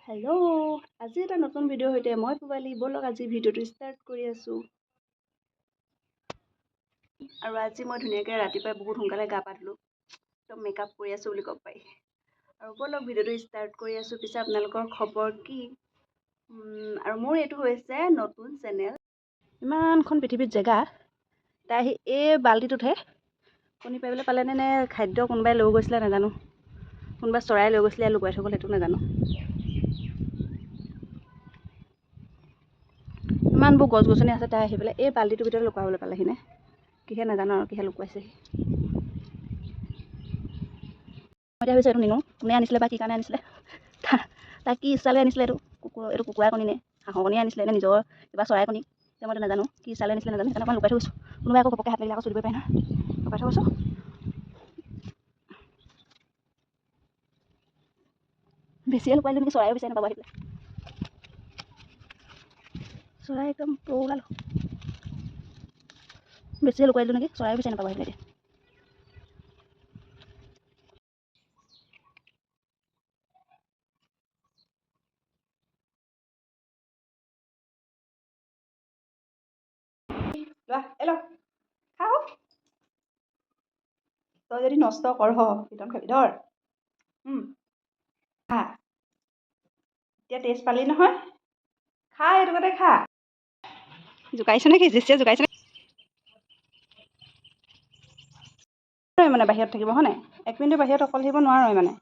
Hello', আজি এটা নতুন ভিডিঅ'ৰ সৈতে মই পুবালি বলক আজি ভিডিঅ'টো ষ্টাৰ্ট কৰি আছোঁ। আৰু আজি মই ধুনীয়াকৈ ৰাতিপুৱাই বহুত সোনকালে গা পা ধুলোঁ, একদম মেকআপ কৰি আছোঁ বুলি ক'ব পাৰি। আৰু বলক ভিডিঅ'টো ষ্টাৰ্ট কৰি আছোঁ। পিছে আপোনালোকৰ খবৰ কি? আৰু মোৰ এইটো হৈছে নতুন চেনেল। ইমানখন পৃথিৱীত জেগা, তাই এই বাল্টিটোতহে কণী পাৰিবলৈ পালেনে নে খাদ্য কোনোবাই লৈ গৈছিলে নাজানো, কোনোবা চৰাই লৈ গৈছিলে লুকুৱাই থৈ গ'ল সেইটো নাজানো। ইমানবোৰ গছ গছনি আছে, তাই আহি পেলাই এই বাল্টিটোৰ ভিতৰত লুকুৱাবলৈ পালেহি নে কিহে নাজানো আৰু কিহে লুকুৱাইছেহি। মই এতিয়া ভাবিছোঁ এইটো নিনো, কোনে আনিছিলে বা কি কাৰণে আনিছিলে, তাই কি ইচ্ছালৈ আনিছিলে। এইটো কুকুৰা কণী নে হাঁহৰ কণী আনিছিলে নে নিজৰ কিবা চৰাই কণী, এতিয়া মই নাজানো কি ইচ্ছালৈ আনিছিলে নাজানো, সেইকাৰণে মই লুকুৱাই থৈ গৈছোঁ। কোনোবাই আকৌ ঘপককৈ হাত লাগিলে আকৌ চুই দিব পাৰে নহয়, লুকুৱাই থৈ গৈছোঁ। বেছিয়ে লুকুৱাই দিলোঁ নেকি, চৰাইও বিচাৰি নাপাব আহিলে। চৰাই একদম ওলালো, বেছিয়ে লুকুৱাই দিলোঁ নেকি, চৰাইও বিচাৰি নাপাব আহিলে এতিয়া। তই যদি নষ্ট কৰ পিটন খাবি, ধৰ খা। এতিয়া টেষ্ট পালি নহয়, খা এইটো কথা খা। জোকাইছে নেকি, জেচিয়ে জোকাইছে মানে বাহিৰত থাকিব হয় নাই, 1 মিনিটৰ বাহিৰত অকল থাকিব নোৱাৰোঁ মানে।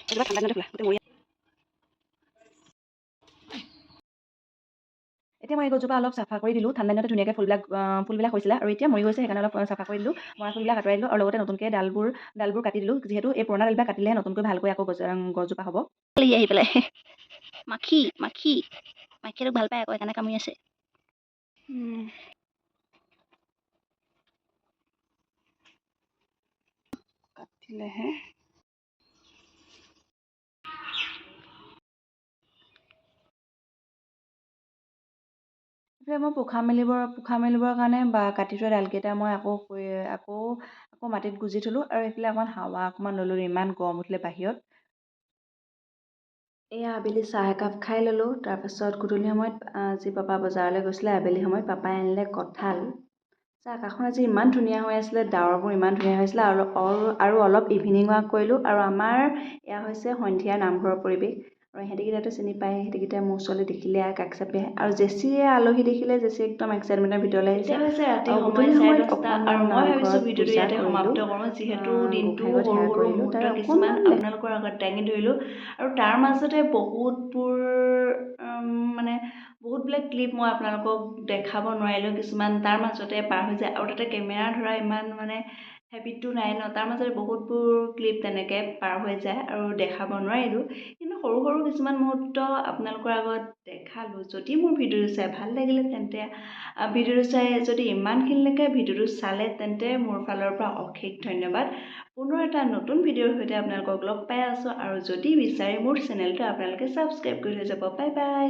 এইবিলাক ঠাণ্ডা দিনতে খোলা গোটেই মৰি। এতিয়া মই এই গছজোপা অলপ চাফা কৰি দিলোঁ, ঠাণ্ডা দিনতে ধুনীয়াকৈ ফুলবিলাক হৈছিলে আৰু এতিয়া মৰি গৈছে, সেইকাৰণে অলপ চাফা কৰি দিলোঁ, মৰা ফুলবিলাক আঁতৰাই দিলোঁ আৰু লগতে নতুনকৈ ডালবোৰ কাটি দিলোঁ, যিহেতু এই পুৰণা ডালবিলাক কাটিলেহে নতুনকৈ ভালকৈ আকৌ গছজোপা হ'ব। আহি পেলাই মাখিটোক ভাল পায় আকৌ, সেইকাৰণে কামুৰি আছে। কাটিলেহে মই পোখা মেলিবৰ কাৰণে বা কাটি থোৱা ডালকেইটা মই আকৌ মাটিত গুজি থলোঁ আৰু এইফালে হাৱা অকণমান ল'লোঁ, ইমান গৰম উঠিলে বাহিৰত। এয়া আবেলি চাহ একাপ খাই ল'লোঁ, তাৰপাছত গধূলি সময়ত আজি পাপা বজাৰলৈ গৈছিলে, আবেলি সময়ত পাপাই আনিলে কঁঠাল। আকাশখন আজি ইমান ধুনীয়া হৈ আছিলে, ডাৱৰবোৰ ইমান ধুনীয়া হৈ আছিলে আৰু অলপ ইভিনিং ৱাক কৰিলোঁ। আৰু আমাৰ এয়া হৈছে সন্ধিয়াৰ নামঘৰৰ পৰিৱেশ, আৰু সিহঁতিকেইটাতো চিনি পায়, সিহঁতিকেইটাই মোৰ ওচৰলৈ দেখিলে কাষ চাপি আহে, আৰু জেচিয়ে আলহী দেখিলে জেচি একদম এক্সাইটমেণ্টৰ ভিতৰলৈ আহিছে। ৰাতি সময় 10:30 আৰু মই ভাবিছোঁ ভিডিঅ'টো ইয়াতে সমাপ্ত কৰোঁ, যিহেতু দিনটো সৰু সৰু মুহূৰ্ত কিছুমান আপোনালোকৰ আগত দাঙি ধৰিলোঁ, আৰু তাৰ মাজতে বহুতবিলাক ক্লিপ মই আপোনালোকক দেখাব নোৱাৰিলোঁ, কিছুমান তাৰ মাজতে পাৰ হৈ যায়, আৰু তাতে কেমেৰা ধৰা ইমান হেবিটটো নাই ন, তাৰ মাজতে বহুতবোৰ ক্লিপ তেনেকৈ পাৰ হৈ যায় আৰু দেখাব নোৱাৰিলোঁ, কিন্তু সৰু সৰু কিছুমান মুহূৰ্ত আপোনালোকৰ আগত দেখালোঁ। যদি মোৰ ভিডিঅ'টো চাই ভাল লাগিলে তেন্তে যদি ইমানখিনিলৈকে ভিডিঅ'টো চালে তেন্তে মোৰ ফালৰ পৰা অশেষ ধন্যবাদ। পুনৰ এটা নতুন ভিডিঅ'ৰ সৈতে আপোনালোকক লগ পাই আছোঁ, আৰু যদি বিচাৰে মোৰ চেনেলটো আপোনালোকে ছাবস্ক্ৰাইব কৰি থৈ যাব। Bye bye.